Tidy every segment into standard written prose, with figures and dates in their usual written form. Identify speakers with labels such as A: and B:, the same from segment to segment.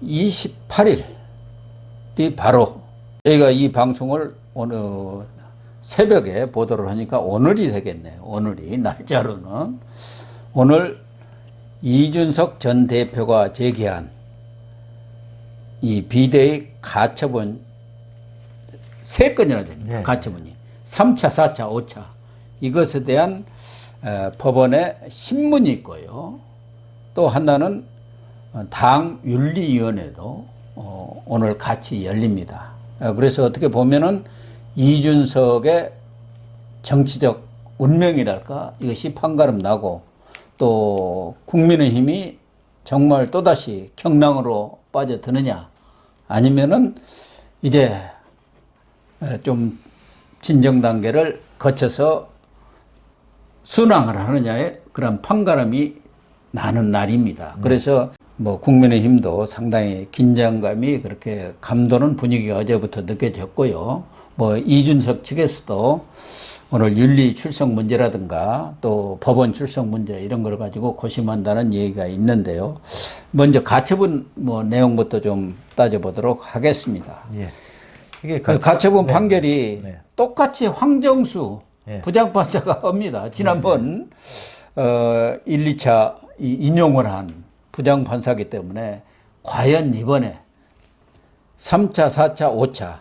A: 28일이 바로 저희가 이 방송을 오늘 새벽에 보도를 하니까 오늘이 되겠네요. 오늘이 날짜로는 오늘 이준석 전 대표가 제기한 이 비대위 가처분 3건이나 됩니다.
B: 네.
A: 가처분이 3차, 4차, 5차 이것에 대한 법원의 신문이 있고요. 또 하나는 당윤리위원회도 오늘 같이 열립니다. 그래서 어떻게 보면은 이준석의 정치적 운명이랄까 이것이 판가름 나고 또 국민의힘이 정말 또다시 경랑으로 빠져드느냐 아니면은 이제 좀 진정 단계를 거쳐서 순항을 하느냐의 그런 판가름이 나는 날입니다. 그래서 뭐 국민의힘도 상당히 긴장감이 그렇게 감도는 분위기가 어제부터 느껴졌고요. 뭐 이준석 측에서도 오늘 윤리 출석 문제라든가 또 법원 출석 문제 이런 걸 가지고 고심한다는 얘기가 있는데요. 먼저 가처분 뭐 내용부터 좀 따져보도록 하겠습니다.
B: 예. 이게
A: 가처분
B: 네.
A: 판결이
B: 네.
A: 똑같이 황정수
B: 네.
A: 부장판사가 합니다. 지난번 1, 2차 인용을 한 부장판사기 때문에 과연 이번에 3차, 4차, 5차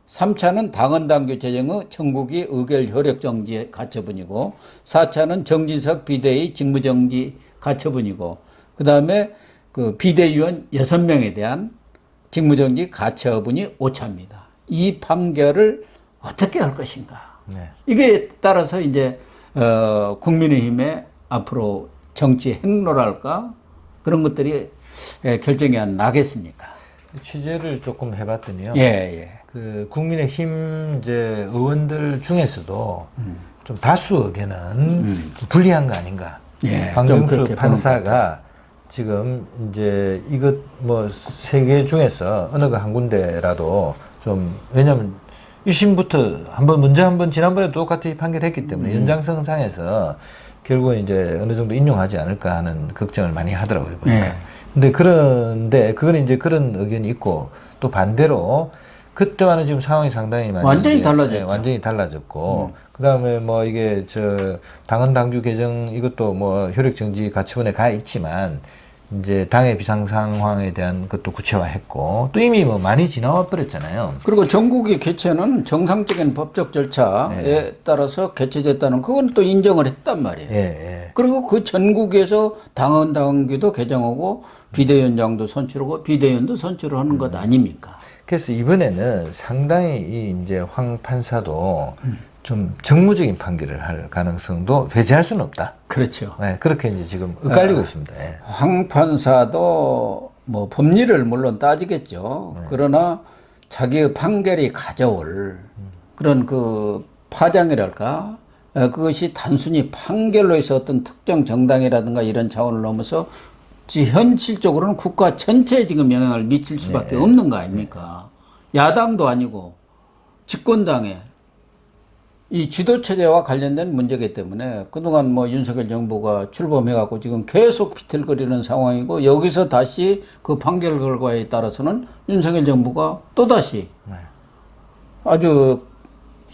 A: 3차는 당헌당규 제정의 전국이 의결 효력 정지 가처분이고 4차는 정진석 비대위 직무정지 가처분이고 그 다음에 그 비대위원 6명에 대한 직무정지 가처분이 5차입니다. 이 판결을 어떻게 할 것인가.
B: 네.
A: 이게 따라서 이제 국민의힘의 앞으로 정치 행로랄까 그런 것들이 결정이 안 나겠습니까?
B: 취재를 조금 해봤더니요.
A: 예, 예.
B: 그 국민의힘 이제 의원들 중에서도 좀 다수 의견은 좀 불리한 거 아닌가.
A: 예, 좀
B: 황정수
A: 그렇게
B: 판사가 지금 이제 이것 뭐 3개 중에서 어느 거 한 군데라도 좀 왜냐면 1심부터 먼저 한번 지난번에 똑같이 판결했기 때문에 연장선상에서 결국은 이제 어느 정도 인용하지 않을까 하는 걱정을 많이 하더라고요. 보니까.
A: 네.
B: 근데 그런데 그거는 이제 그런 의견이 있고 또 반대로 그때와는 지금 상황이 상당히 많이
A: 완전히
B: 이제,
A: 달라졌죠.
B: 네, 완전히 달라졌고 그다음에 뭐 이게 당헌당규 개정 이것도 뭐 효력 정지 가처분에 가 있지만 이제 당의 비상 상황에 대한 것도 구체화했고 또 이미 뭐 많이 지나와 버렸잖아요.
A: 그리고 전국의 개최는 정상적인 법적 절차에 따라서 개최됐다는 그건 또 인정을 했단 말이에요.
B: 예, 예.
A: 그리고 그 전국에서 당헌당규도 개정하고 비대위원장도 선출하고 비대위원도 선출하는 것 아닙니까?
B: 그래서 이번에는 상당히 이 이제 황 판사도 좀 정무적인 판결을 할 가능성도 배제할 수는 없다.
A: 그렇죠.
B: 네, 그렇게 이제 지금 엇갈리고 있습니다. 예.
A: 황 판사도 뭐 법리를 물론 따지겠죠. 그러나 자기의 판결이 가져올 그런 그 파장이랄까 그것이 단순히 판결로 해서 어떤 특정 정당이라든가 이런 차원을 넘어서 현실적으로는 국가 전체에 지금 영향을 미칠 수밖에 없는 거 아닙니까? 야당도 아니고 집권당에 이 지도체제와 관련된 문제이기 때문에 그동안 뭐 윤석열 정부가 출범해갖고 지금 계속 비틀거리는 상황이고 여기서 다시 그 판결 결과에 따라서는 윤석열 정부가 또다시 아주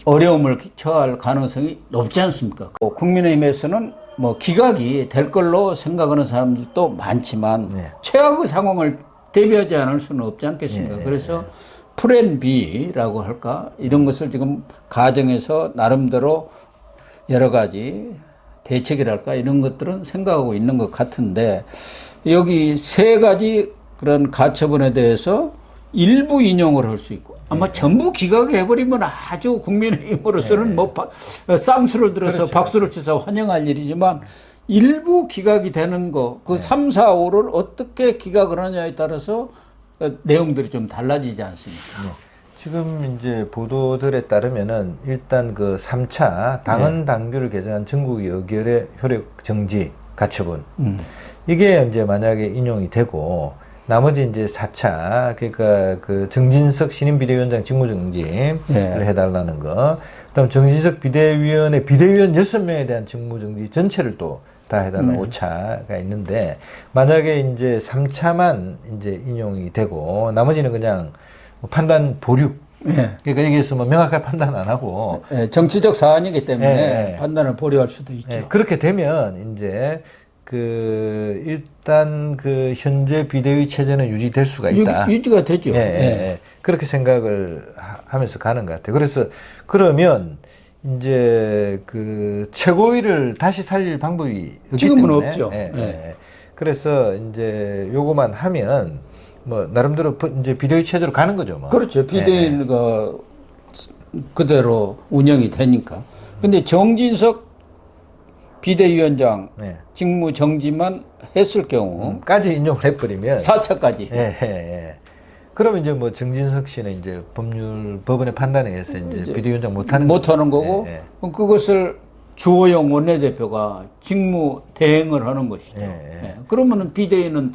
A: 어려움을 처할 가능성이 높지 않습니까? 국민의힘에서는 뭐 기각이 될 걸로 생각하는 사람들도 많지만 최악의 상황을 대비하지 않을 수는 없지 않겠습니까? 그래서 플랜 B라고 할까? 이런 것을 지금 가정에서 나름대로 여러 가지 대책이랄까? 이런 것들은 생각하고 있는 것 같은데 여기 3가지 그런 가처분에 대해서 일부 인용을 할 수 있고 아마 전부 기각해버리면 아주 국민의힘으로서는 뭐 쌍수를 들어서
B: 그렇죠.
A: 박수를 쳐서 환영할 일이지만 일부 기각이 되는 거 그 3, 4, 5를 어떻게 기각을 하냐에 따라서 내용들이 좀 달라지지 않습니까?
B: 네. 지금 이제 보도들에 따르면은 일단 그 3차 당헌당규를 개정한 전국의 의결의 효력 정지 가처분 이게 이제 만약에 인용이 되고 나머지 이제 4차 그러니까 그 정진석 신임 비대위원장 직무정지를 해달라는 거, 그다음 정진석 비대위원회 비대위원 6명에 대한 직무정지 전체를 또 다 해당하는 5차가 있는데 만약에 이제 3차만 이제 인용이 되고 나머지는 그냥 판단 보류.
A: 예.
B: 그러니까 여기서 뭐 명확하게 판단 안 하고
A: 예, 정치적 사안이기 때문에
B: 예, 예.
A: 판단을 보류할 수도 있죠.
B: 예, 그렇게 되면 이제 그 일단 그 현재 비대위 체제는 유지될 수가 있다.
A: 유지가 되죠.
B: 예, 예, 예. 그렇게 생각을 하면서 가는 것 같아요. 그래서 그러면 이제 그 최고위를 다시 살릴 방법이 없기
A: 지금은
B: 때문에
A: 없죠.
B: 예,
A: 예.
B: 예. 그래서 이제 요거만 하면 뭐 나름대로 이제 비대위 체제로 가는 거죠. 뭐.
A: 그렇죠. 비대위가 그대로 운영이 되니까. 근데 정진석 비대위원장
B: 예.
A: 직무 정지만 했을 경우
B: 까지 인용을 해버리면
A: 4차까지.
B: 예, 예, 예. 그러면 이제 뭐 정진석 씨는 이제 법원의 판단에 의해서 이제 비대위원장 못하는
A: 거고
B: 예, 예.
A: 그럼 그것을 주호영 원내대표가 직무 대행을 하는 것이죠.
B: 예, 예.
A: 예. 그러면은 비대위는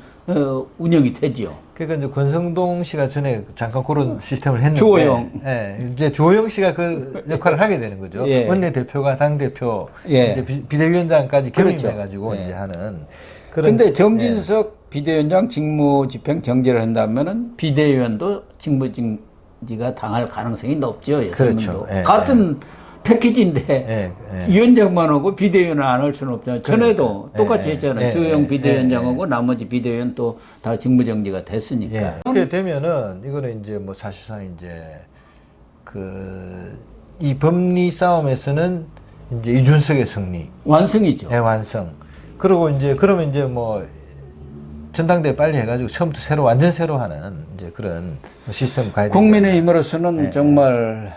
A: 운영이 되죠.
B: 그러니까 이제 권성동 씨가 전에 잠깐 그런 시스템을 했는데
A: 주호영.
B: 예, 이제 주호영 씨가 그 역할을 하게 되는 거죠.
A: 예.
B: 원내대표가 당대표
A: 예.
B: 이제 비대위원장까지
A: 그렇죠.
B: 겸임해가지고
A: 예.
B: 이제 하는 그런.
A: 근데 정진석 비대위원장 직무 집행 정지를 한다면은 비대위원도 직무 정지가 당할 가능성이 높죠. 예선문도.
B: 그렇죠. 예,
A: 같은 패키지인데
B: 예, 예.
A: 위원장만 하고 비대위원은 안 할 수는 없잖아요. 전에도
B: 예,
A: 똑같이
B: 예,
A: 했잖아요.
B: 예,
A: 주호영
B: 예,
A: 비대위원장하고 나머지 비대위원 또 다 직무 정지가 됐으니까.
B: 예. 그렇게 되면은 이거는 이제 뭐 사실상 이제 그 이 법리 싸움에서는 이제 이준석의 승리,
A: 완성이죠.
B: 예, 완성. 그리고 이제 그러면 이제 뭐 전당대회 빨리 해가지고 처음부터 새로 완전 새로 하는 이제 그런 시스템 가야 되죠.
A: 국민의힘으로서는 정말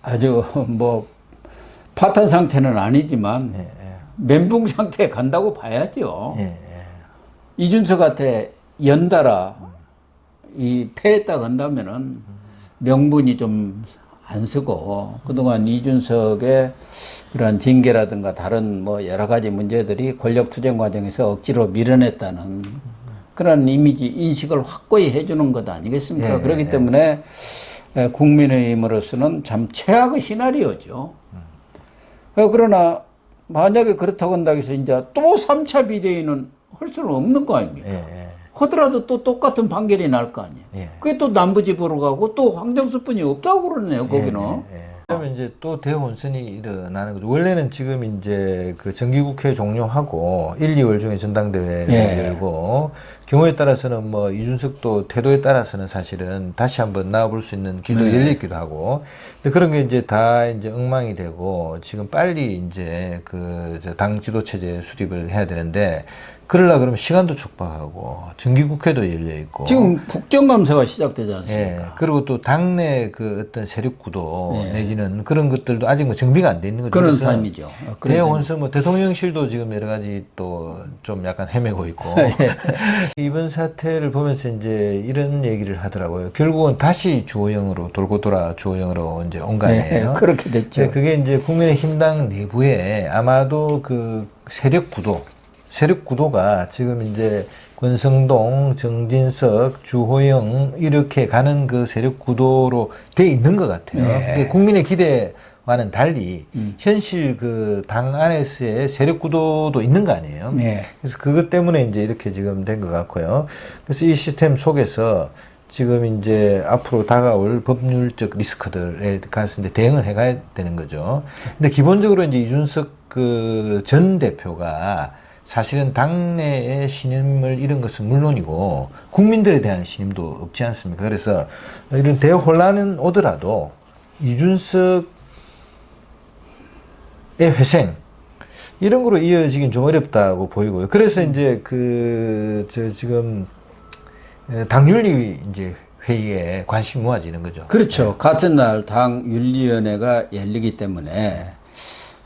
A: 아주 뭐 파탄 상태는 아니지만
B: 예, 예.
A: 멘붕 상태에 간다고 봐야죠.
B: 예, 예.
A: 이준석한테 연달아 이 패했다 간다면은 명분이 좀 안 쓰고 그동안 이준석의 그런 징계라든가 다른 뭐 여러 가지 문제들이 권력 투쟁 과정에서 억지로 밀어냈다는 그런 이미지 인식을 확고히 해주는 것 아니겠습니까?
B: 예,
A: 그렇기
B: 예.
A: 때문에 국민의힘으로서는 참 최악의 시나리오죠. 그러나 만약에 그렇다고 한다고 해서 이제 또 3차 비대위는 할 수는 없는 거 아닙니까?
B: 예, 예.
A: 하더라도 또 똑같은 판결이 날 거 아니에요.
B: 예.
A: 그게 또 남부지부로 가고 또 황정수뿐이 없다고 그러네요, 거기는.
B: 예, 예. 그러면 이제 또 대혼선이 일어나는 거죠. 원래는 지금 이제 그 정기국회 종료하고 1, 2월 중에 전당대회를
A: 예.
B: 열고 경우에 따라서는 뭐 이준석도 태도에 따라서는 사실은 다시 한번 나와볼 수 있는 길도 열려 있기도 하고. 근데 그런 게 이제 다 이제 엉망이 되고 지금 빨리 이제 그 당 지도 체제 수립을 해야 되는데 그러려 그러면 시간도 촉박하고 정기국회도 열려 있고
A: 지금 국정감사가 시작되지 않습니까?
B: 예, 그리고 또 당내 그 어떤 세력 구도 내지는 그런 것들도 아직 뭐 정비가 안 돼 있는 거죠.
A: 그런
B: 그래서
A: 삶이죠.
B: 대혼선 뭐 대통령실도 지금 여러 가지 또 좀 약간 헤매고 있고 이번 사태를 보면서 이제 이런 얘기를 하더라고요. 결국은 다시 주호영으로 돌고 돌아 주호영으로 이제 온 거 아니에요.
A: 그렇게 됐죠.
B: 네, 그게 이제 국민의힘당 내부에 아마도 그 세력 구도가 지금 이제 권성동, 정진석, 주호영 이렇게 가는 그 세력 구도로 돼 있는 것 같아요.
A: 네.
B: 국민의 기대와는 달리 현실 그 당 안에서의 세력 구도도 있는 거 아니에요.
A: 네.
B: 그래서 그것 때문에 이제 이렇게 지금 된 것 같고요. 그래서 이 시스템 속에서 지금 이제 앞으로 다가올 법률적 리스크들에 가서 이제 대응을 해가야 되는 거죠. 근데 기본적으로 이제 이준석 그 전 대표가 사실은 당내의 신임을 잃은 것은 물론이고 국민들에 대한 신임도 없지 않습니까? 그래서 이런 대혼란은 오더라도 이준석의 회생 이런 거로 이어지긴 좀 어렵다고 보이고요. 그래서 이제 지금 당윤리 이제 회의에 관심이 모아지는 거죠.
A: 그렇죠. 같은 날 당 윤리위원회가 열리기 때문에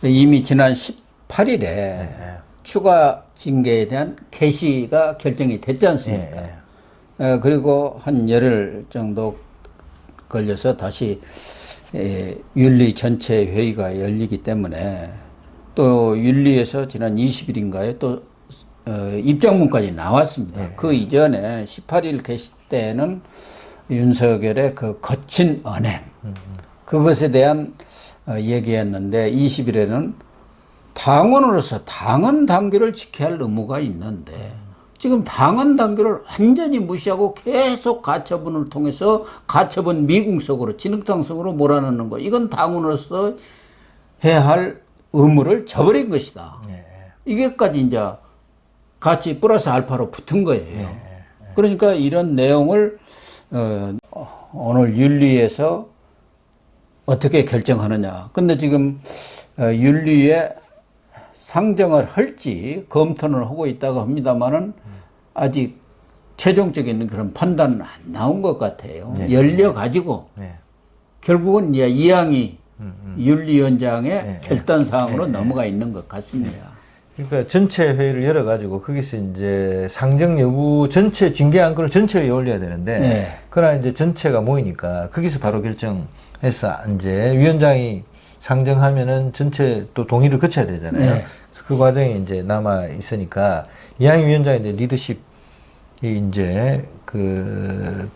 A: 이미 지난 18일에 추가 징계에 대한 개시가 결정이 됐지 않습니까? 그리고 한 열흘 정도 걸려서 다시 윤리 전체 회의가 열리기 때문에 또 윤리에서 지난 20일인가에 또 입장문까지 나왔습니다. 그 이전에 18일 개시 때는 윤석열의 그 거친 언행 그것에 대한 얘기였는데 20일에는 당원으로서 당헌 당규를 지켜야 할 의무가 있는데 지금 당헌 당규를 완전히 무시하고 계속 가처분을 통해서 가처분 미궁석으로 진흙탕성으로 몰아넣는 거, 이건 당원으로서 해야 할 의무를 저버린 것이다. 이게까지 이제 같이 플러스 알파로 붙은 거예요. 그러니까 이런 내용을 오늘 윤리에서 어떻게 결정하느냐. 근데 지금 윤리에 상정을 할지 검토를 하고 있다고 합니다만은 아직 최종적인 그런 판단은 안 나온 것 같아요. 열려가지고 결국은 이제 이항이 윤리위원장의 결단 사항으로 넘어가 있는 것 같습니다.
B: 그러니까 전체 회의를 열어가지고 거기서 이제 상정 여부 전체 징계 안건을 전체 회의에 올려야 되는데 그러나 이제 전체가 모이니까 거기서 바로 결정해서 이제 위원장이 상정하면은 전체 또 동의를 거쳐야 되잖아요. 그래서 그 과정이 이제 남아 있으니까 이항희 위원장의 이제 리더십이 이제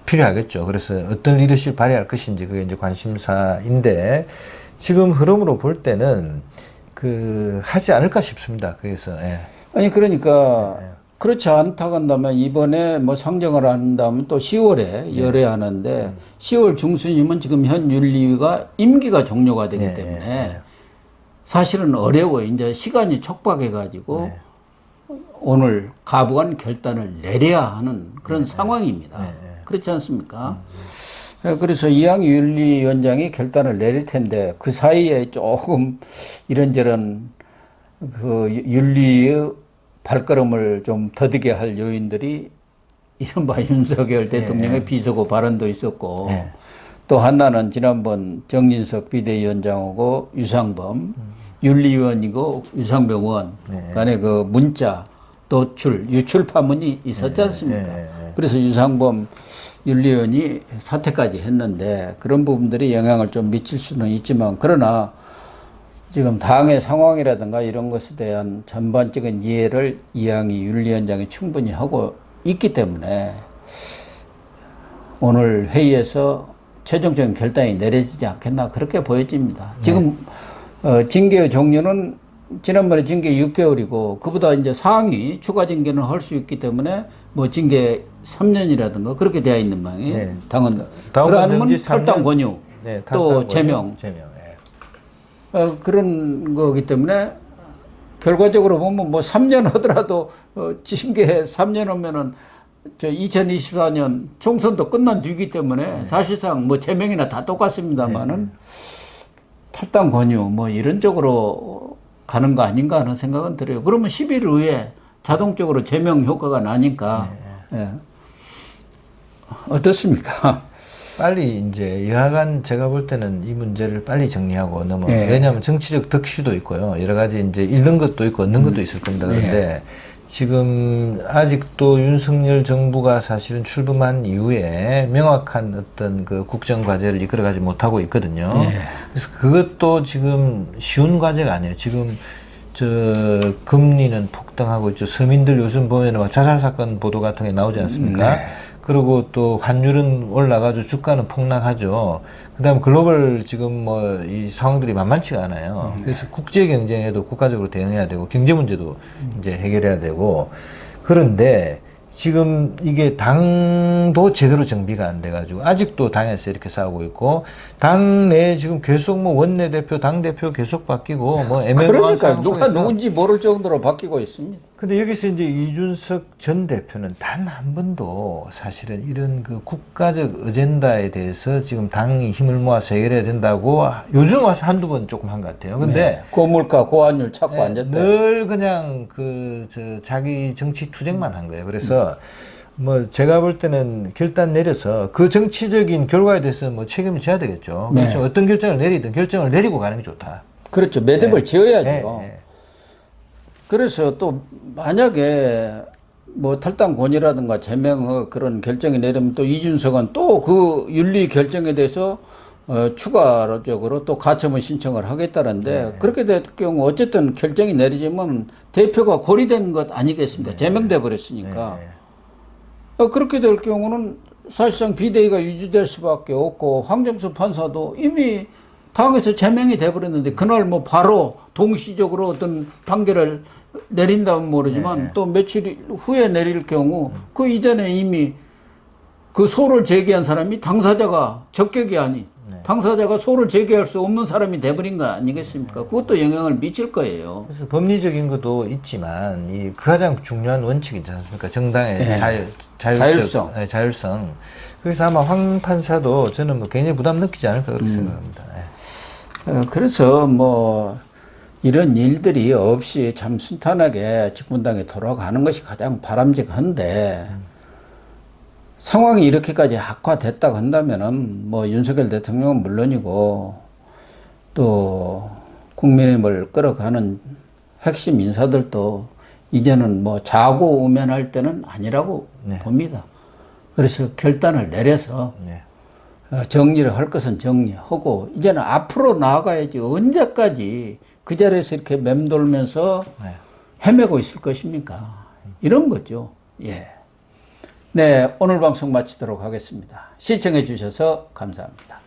B: 필요하겠죠. 그래서 어떤 리더십을 발휘할 것인지 그게 이제 관심사인데 지금 흐름으로 볼 때는 하지 않을까 싶습니다. 그래서
A: 아니 그러니까 그렇지 않다고 한다면 이번에 뭐 상정을 한다면 또 10월에 열어야 하는데 10월 중순이면 지금 현 윤리위가 임기가 종료가 되기 때문에 사실은 어려워요. 이제 시간이 촉박해 가지고 오늘 가부간 결단을 내려야 하는 그런 상황입니다. 그렇지 않습니까? 그래서 이항희 윤리위원장이 결단을 내릴 텐데 그 사이에 조금 이런저런 윤리의 발걸음을 좀 더디게 할 요인들이 이른바 윤석열 대통령의 비서고 발언도 있었고 또 하나는 지난번 정진석 비대위원장하고 유상범 윤리위원이고 유상범 의원 간의 그 문자 노출 유출 파문이 있었지 않습니까? 그래서 유상범 윤리위원이 사퇴까지 했는데 그런 부분들이 영향을 좀 미칠 수는 있지만 그러나 지금 당의 상황이라든가 이런 것에 대한 전반적인 이해를 이항희 윤리위원장이 충분히 하고 있기 때문에 오늘 회의에서 최종적인 결단이 내려지지 않겠나 그렇게 보여집니다. 지금 징계의 종류는 지난번에 징계 6개월이고 그보다 이제 상위 추가 징계는 할 수 있기 때문에 뭐 징계 3년이라든가 그렇게 되어 있는 모양이에요. 당은 그러면 탈당 권유 또 제명 그런 거기 때문에 결과적으로 보면 뭐 3년 하더라도 징계 3년 하면은 저 2024년 총선도 끝난 뒤이기 때문에 사실상 뭐 제명이나 다 똑같습니다만은 탈당 권유 뭐 이런 쪽으로 가는 거 아닌가 하는 생각은 들어요. 그러면 10일 후에 자동적으로 제명 효과가 나니까 어떻습니까?
B: 빨리 이제 여하간 제가 볼 때는 이 문제를 빨리 정리하고 왜냐하면 정치적 덕시도 있고요. 여러 가지 이제 잃는 것도 있고 얻는 것도 있을 겁니다. 그런데 지금 아직도 윤석열 정부가 사실은 출범한 이후에 명확한 어떤 그 국정 과제를 이끌어가지 못하고 있거든요. 그래서 그것도 지금 쉬운 과제가 아니에요. 지금 금리는 폭등하고 있죠. 서민들 요즘 보면 막 자살 사건 보도 같은 게 나오지 않습니까? 그리고 또 환율은 올라가지고 주가는 폭락하죠. 그다음에 글로벌 지금 뭐 이 상황들이 만만치가 않아요. 그래서 국제 경쟁에도 국가적으로 대응해야 되고 경제 문제도 이제 해결해야 되고 그런데 지금 이게 당도 제대로 정비가 안 돼가지고 아직도 당에서 이렇게 싸우고 있고 당내 지금 계속 뭐 원내대표, 당대표 계속 바뀌고 뭐 애매모호한
A: 그러니까 누가 누군지 모를 정도로 바뀌고 있습니다.
B: 근데 여기서 이제 이준석 전 대표는 단 한 번도 사실은 이런 그 국가적 어젠다에 대해서 지금 당이 힘을 모아서 해결해야 된다고 요즘 와서 한두 번 조금 한 것 같아요. 근데
A: 고물가, 고환율 찾고 앉았다.
B: 늘 그냥 자기 정치 투쟁만 한 거예요. 그래서 뭐 제가 볼 때는 결단 내려서 그 정치적인 결과에 대해서 뭐 책임을 져야 되겠죠. 그렇죠. 어떤 결정을 내리든 결정을 내리고 가는 게 좋다.
A: 그렇죠. 매듭을 지어야죠. 그래서 또 만약에 뭐 탈당 권유라든가 제명의 그런 결정이 내리면 또 이준석은 또 그 윤리 결정에 대해서 추가적으로 또 가처분 신청을 하겠다는데 그렇게 될 경우 어쨌든 결정이 내리지면 대표가 고리된 것 아니겠습니까? 제명돼 버렸으니까. 그렇게 될 경우는 사실상 비대위가 유지될 수밖에 없고 황정수 판사도 이미 당에서 제명이 돼버렸는데 그날 뭐 바로 동시적으로 어떤 판결을 내린다면 모르지만 또 며칠 후에 내릴 경우 그 이전에 이미 그 소를 제기한 사람이 당사자가 적격이 아닌 당사자가 소를 제기할 수 없는 사람이 돼버린 거 아니겠습니까? 그것도 영향을 미칠 거예요.
B: 그래서 법리적인 것도 있지만 이 가장 중요한 원칙이 있지 않습니까? 정당의
A: 자율성.
B: 네, 자율성. 그래서 아마 황 판사도 저는 뭐 굉장히 부담 느끼지 않을까 그렇게 생각합니다.
A: 그래서 뭐 이런 일들이 없이 참 순탄하게 집권당에 돌아가는 것이 가장 바람직한데 상황이 이렇게까지 악화됐다고 한다면은 뭐 윤석열 대통령은 물론이고 또 국민의힘을 끌어가는 핵심 인사들도 이제는 뭐 자고우면할 때는 아니라고 봅니다. 그래서 결단을 내려서 정리를 할 것은 정리하고 이제는 앞으로 나아가야지 언제까지 그 자리에서 이렇게 맴돌면서 헤매고 있을 것입니까? 이런 거죠. 예. 네, 오늘 방송 마치도록 하겠습니다. 시청해 주셔서 감사합니다.